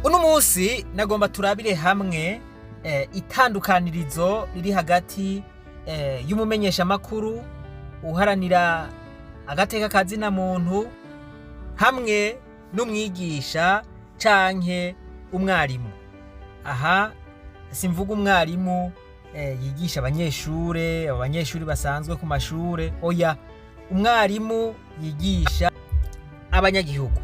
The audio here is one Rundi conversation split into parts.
Uno munsi nagomba turabire hamwe itandukanirizo riri hagati y'umumenyeshamakuru uharanira agateka KAZINAMUNTU hamwe n'umwigisha canke umwarimu. Aha simvuga umwarimu yigisha abanyeshure basanzwe ku mashure, oya, umwarimu yigisha abanyagihugu.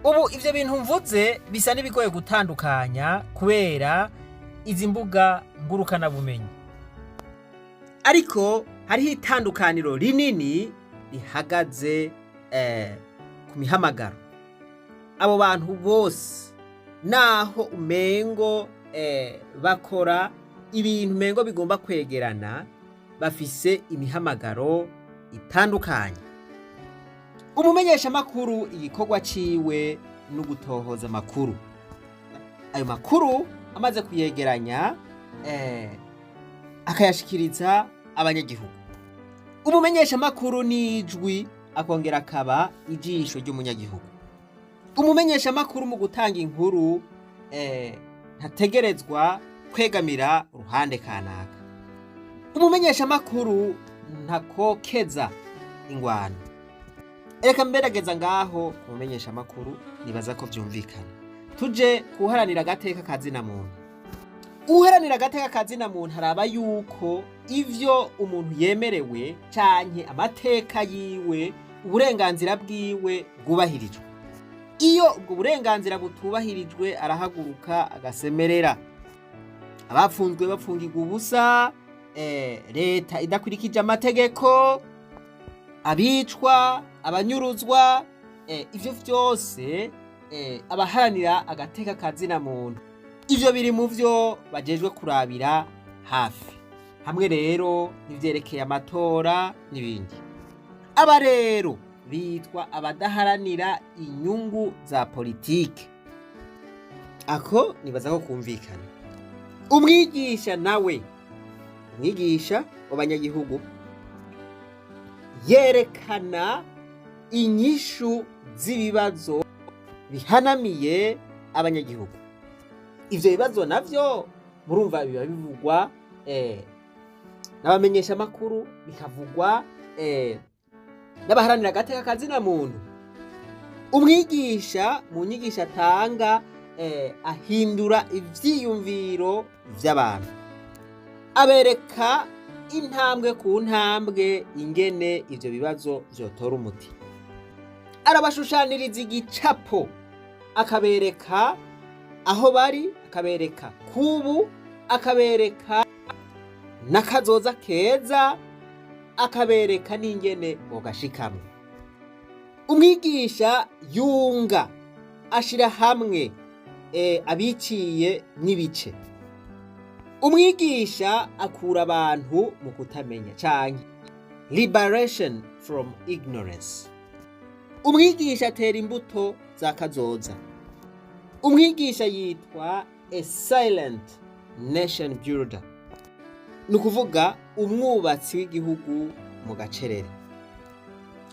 Ubu ivyo bintu mvuze bisa n'ibigoye gutandukanya kubera izi mbuga ngurukana bumenyi, ariko hariho itandukaniro rinini rihagaze ku mihamagaro. Abo bantu bose naho umengo bakora ibintu umengo bigomba kwegerana, bafise imihamagaro itandukanye. Umumenyeshamakuru igikorwa ciwe no gutohoza amakuru. Ayo makuru amaze kuyegeranya akayashikiriza abanyagihugu. Umumenyeshamakuru ni ijwi, akongera akaba ijisho ry'umunyagihugu. Umumenyeshamakuru mu gutanga inkuru ntategerezwa kwegamira uruhande kanaka. Umumenyeshamakuru ntakokeza ingwano. Reka mberageza ngaho umumenyeshamakuru nibaza ko vyumvikana. Tuje kuharanira agateka KAZINAMUNTU. Uharanira agateka KAZINAMUNTU haraba yuko ivyo umuntu yemerewe canke amateka yiwe, uburenganzira bwiwe bwubahirijwe. Iyo ubwo burenganzira butubahirijwe arahaguruka agasemerera. Abapfunzwe bapfungirwa ubusa, leta idakurikije amategeko, abicwa, abanyuruzwa, ivyo vyose abaharanira agateka KAZINAMUNTU ivyo biri mu vyo bajejwe kurabira hafi. Hamwe rero n'ivyerekeye amatora n'ibindi. Aba rero bitwa abadaharanira inyungu za politike. Ako nibaza ko kumvikana. Umwigisha nawe, umwigisha w'abanyagihugu, yerekana inyishu z'ibibazo bihanamiye abanyagihugu. Ivyo bibazo navyo murumva biba bivugwa n'abamenyesha makuru, bikavugwa n'abaharanira agateka KAZINAMUNTU. Umwigisha mu nyigisho atanga ahindura ivyiyumviro vy'abantu, abereka intambwe ku ntambwe ingene ivyo bibazo vyotora umuti. Arabashushaniriza igicapo, akabereka aho bari, akabereka kubu, akabereka n'akazoza keza, akabereka n'ingene bogashikamwe. Umwigisha yunga, ashira hamwe abiciye n'ibice. Umwigisha akura abantu mu kutamenya canke liberation from ignorance. Umwigisha atera imbuto za kazoza. Umwigisha yitwa a silent nation builder. Nukuvuga umwubatsi w'igihugu mu gacerere.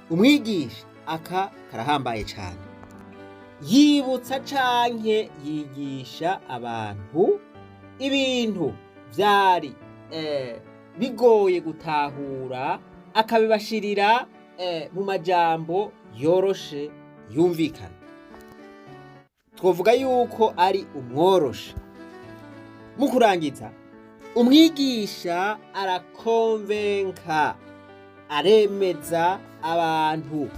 Umwigisha aka karahambaye cane. Yibutsa canke yigisha abantu ibintu vyari bigoye gutahura, akabibashirira mu majambo yoroshe yumvikana. Twovuga yuko ari umworosha. Mu kurangiza, umwigisha arakonvenka, aremeza abantu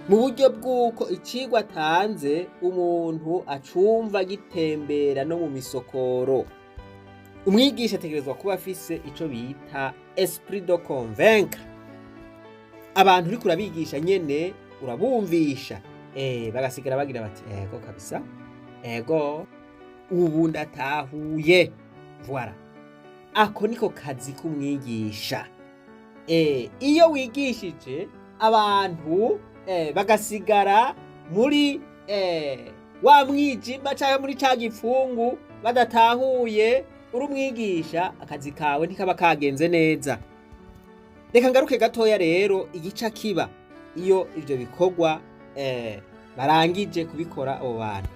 mu buryo bw'uko icigwa atanze umuntu acumva gitembera no mu misokoro. Umwigisha ategerezwa kuba afise ico bita esprit de convaincre. Abantu uriko urabigisha nyene urabumvisha, bagasigara bagira bati ego kabisa, ego ubu ndatahuye. Voilà, ako niko kazi k'umwigisha. Iyo wigishije abantu bagasigara muri wa mwijima canke muri ca gipfungu badatahuye, uri umwigisha, akazi kawe ntikaba kagenze neza. Reka ngaruke gatoya rero igica kiba iyo ivyo bikorwa barangije kubikora abo bantu.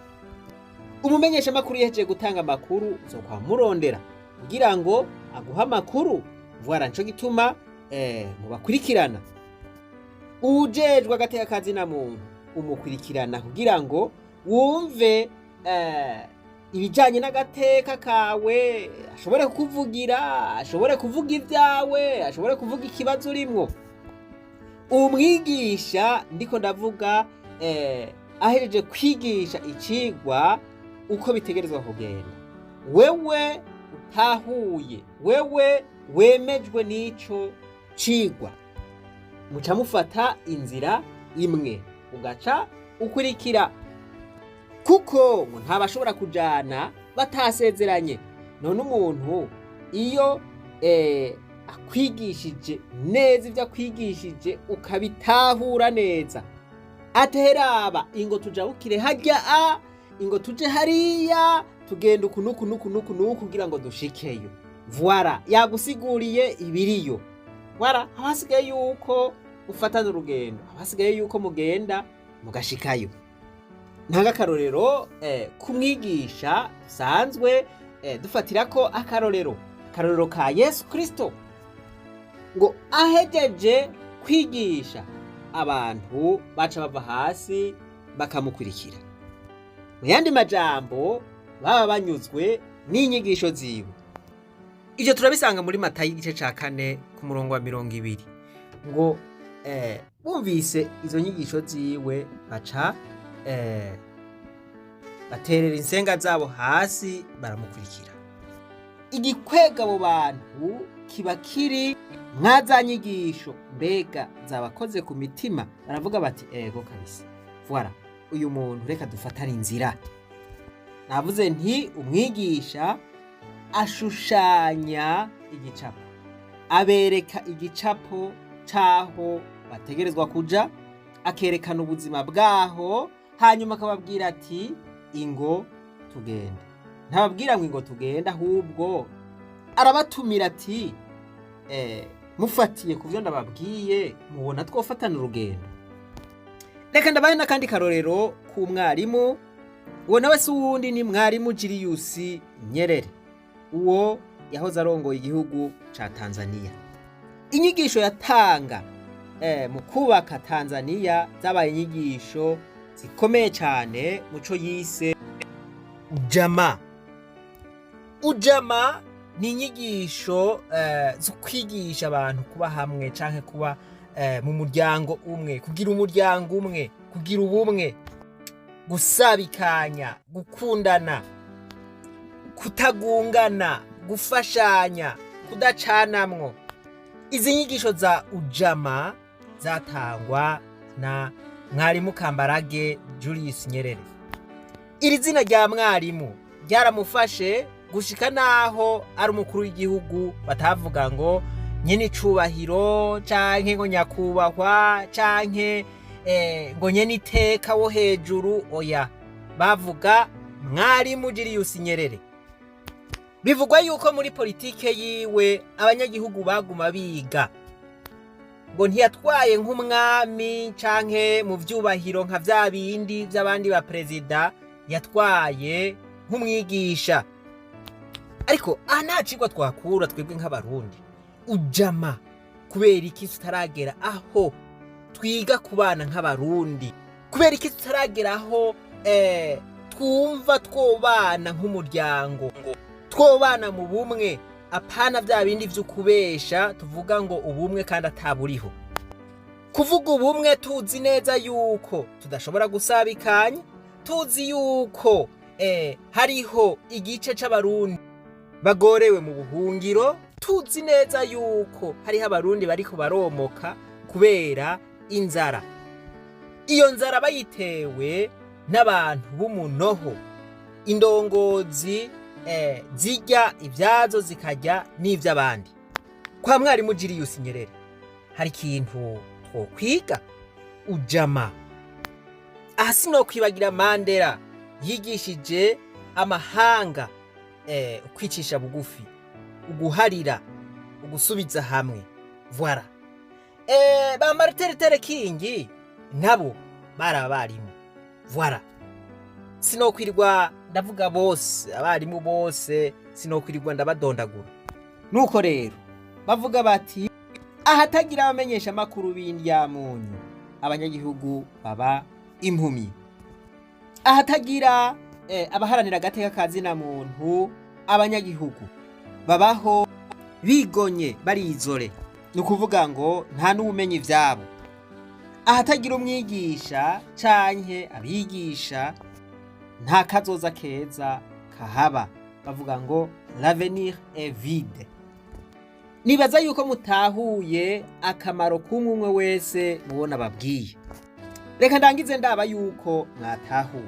umumenyeshamakuru yejeje gutanga amakuru uzokwa murondera kugira ngo aguha amakuru vuara nico gituma mubakurikirana ujejwe agateka kazinamuntu umukurikirana kugira ngo wumve ibijanye n'agateka kawe ashobore kukuvugira ashobore kuvuga ibyawe ashobore kuvuga ikibazo urimwo umwigisha ndiko ndavuga ahereje kwigisha icigwa uko bitegerezwa kugenda wewe utahuye wewe wemejwe n'ico cigwa muca mufata inzira imwe ugaca ukurikira kuko ntabashobora kujana batasezeranye none umuntu iyo akwigishije neza ivyo akwigishije ukabitahura neza ateraba ingo tujabukire harya ingo tuje hariya tugenda uku kugira ngo dushikeyo voila yagusiguriye ibiriyo voila hasigaye yuko ufatana urugendo hasigaye yuko mugenda mugashikayo ntanga akarorero kumwigisha sanzwe dufatira ko akarorero ka Yesu Kristo ngo ahejeje kwigisha abantu baca bava hasi bakamukurikira mu yandi majambo baba banyuzwe n'inyigisho ziwe ivyo turabisanga muri Matayo igice ca 4 ku murongo wa 20 ngo bumvise izo nyigisho ziwe baca baterera insenga zabo hasi baramukurikira igikwega abo bantu kiba kiri mwaza nyigisho mbega zabakoze ku mitima baravuga bati ego kabisa voila uyu muntu reka dufatane inzira navuze nti umwigisha ashushanya igicapo abereka igicapo caho bategerezwa kuja akerekana ubuzima bwaho hanyuma akababwira ati ingo tugenda ntababwira ngo ingo tugenda ahubwo arabatumira ati mufatiye kuvyo ndababwiye mubona twofatana urugendo reka ndabaye n'akandi karorero ku mwarimu uwo nawe si uwundi ni mwarimu Julius Nyerere uwo yahoze arongoye igihugu ca Tanzania inyigisho yatanga mu kubaka Tanzania zabaye inyigisho zikomeye cyane muco yise ujama ni inyigisho zo kwigisha abantu kuba hamwe canke kuba mu muryango umwe kugira umuryango umwe kugira ubumwe gusabikanya gukundana kutagungana gufashanya kudacanamwo izi nyigisho za ujama zatangwa na mwarimu Kambarage Julius Nyerere iri zina rya mwarimu ryaramufashe gushika naho ari umukuru w'igihugu batavuga ngo nyene icubahiro canke ngo nyakubahwa canke ngo nyene iteka wo hejuru oya bavuga mwarimu Julius Nyerere bivugwa yuko muri politike yiwe abanyagihugu baguma biga ngo ntiyatwaye nk'umwami canke mu vyubahiro nka vya bindi vy'abandi ba perezida yatwaye nk'umwigisha ariko nacigwa twakura twebwe nk'abarundi ujama kubera iki tutaragera aho twiga kubana nk'abarundi kubera iki tutaragera aho twumva twobana nk'umuryango twobana mu bumwe apana vya bindi vy'ukubesha tuvuga ngo ubumwe kandi ataburiho kuvuga ubumwe tuzi neza yuko tudashobora gusabikanya tuzi yuko hariho igice c'abarundi bagorewe mu buhungiro tuzi neza yuko hariho abarundi bariko baromoka kubera inzara iyo nzara bayitewe n'abantu b'umunoho indongozi zirya ibyazo zikarya n'ivy'abandi kwa mwarimu Julius Nyerere hari ikintu twokwiga ujama sinokwibagira Mandela yigishije amahanga ukwicisha bugufi uguharira ugusubiza hamwe voila ba Martin Luther King nabo barabarimu voila sinokwirwa ndavuga bose abarimu bose sinokwirirwa ndabadondagura. Nuko rero bavuga bati ahatagira abamenyesha makuru b'indyamunyu abanyagihugu baba impumyi, ahatagira abaharanira agateka kazinamuntu abanyagihugu babaho bigonye barizore, ni ukuvuga ngo nta n'ubumenyi ivyabo. Ahatagira umwigisha canke abigisha nta kazoza keza kahaba, bavuga ngo l'avenir est vide. Nibaza yuko mutahuye akamaro k'umwe wese mubona babwiye. Reka ndangize ndaba yuko mwatahuye.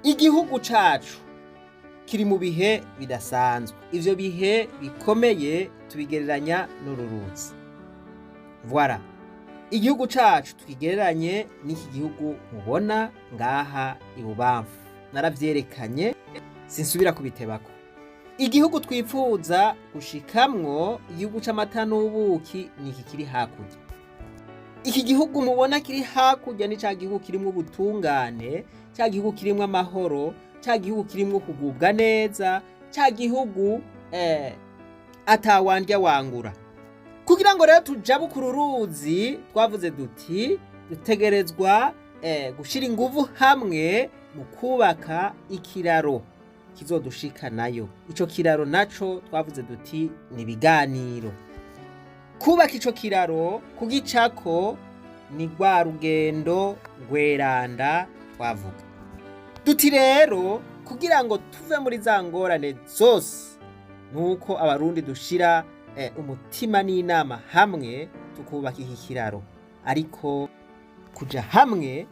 Igihugu cacu kiri mu bihe bidasanzwe, ivyo bihe bikomeye tubigereranya n'ururuzi. Voilà, igihugu cacu tukigereranye n'iki gihugu mubona ngaha ibubamfu, naravyerekanye sinsubira kubitebako. Igihugu twipfuza gushikamwo, igihugu c'amata n'ubuki, niki kiri hakurya. Iki gihugu mubona kiri hakurya ni ca gihugu kirimwo ubutungane, ca gihugu kirimwo amahoro, ca gihugu kirimwo kugubwa neza, ca gihugu atawandya wangura. Kugira ngo rero tujabukura uruzi, twavuze duti dutegerezwa gushira inguvu hamwe mu kubaka ikiraro kizodushikanayo. Ico kiraro naco twavuze duti ni ibiganiro. Kubaka ico kiraro kugicako ni rwa rugendo rweranda twavuga. Duti rero kugira ngo tuve muri za ngorane zose, nuko abarundi dushira umutima n'inama hamwe tukubaka iki kiraro, ariko kuja hamwe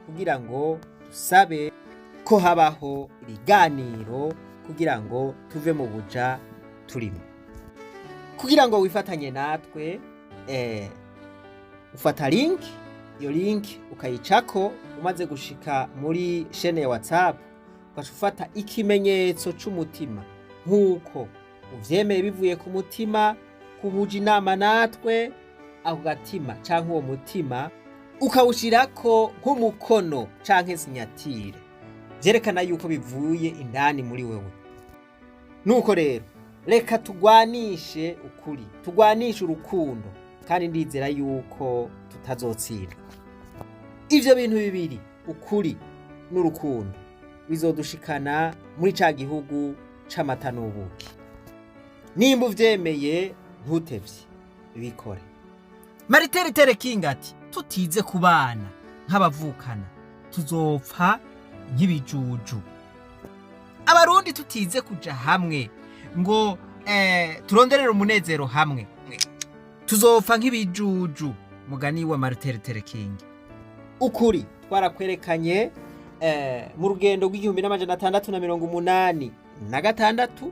kugira ngo dusabe ko habaho ibiganiro kugira ngo tuve mu buja turimo. Kugira ngo wifatanye natwe ufata link, iyo link ukayicako, umaze gushika muri chaîne ya WhatsApp ugafata ikimenyetso c'umutima nkuko uvyemeye bivuye ku mutima, kubuja inama natwe, ako gatima canke uwo mutima ukawushirako nk'umukono canke sinyatire vyerekana yuko bivuye indani muri wewe. Nuko rero reka tugwanishe ukuri, tugwanishe urukundo, kandi ndizera yuko tutazotsinda. Ivyo bintu bibiri, ukuri n'urukundo, bizodushikana muri ca gihugu c'amata n'ubuki. Nimba uvyemeye ntutevye bikore. Maritere King ati tutize kubana nk'abavukana tuzopfa nk'ibijuju. Abarundi tutize kuja hamwe ngo turonderere umunezero hamwe tuzopfa nk'ibijuju, mugani wa Maritere King. Ukuri twarakwerekanye mu rugendo rw'1686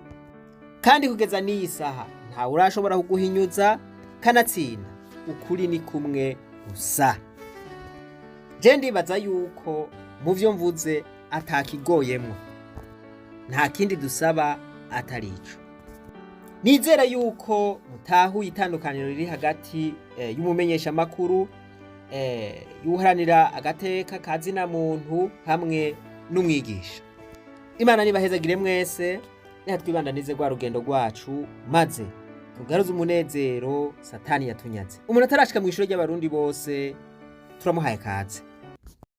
kandi kugeza n'iyi saha nta urashobora kuguhinyuza kanatsinda. Ukuri ni kumwe gusa. Je ndibaza yuko mu vyo mvuze atakigoyemwo, nta kindi dusaba atari ico. Nizera yuko mutahuye itandukaniro riri hagati y'umumenyeshamakuru UHARANIRA agateka kazinamuntu hamwe n'umwigisha. Imana nibahezagire mwese, reka twibandanize rwa rugendo rwacu maze tugaruze umunezero Satani yatunyaze. Umuntu atarashika mu ishuri ry'abarundi bose turamuhaye kaze.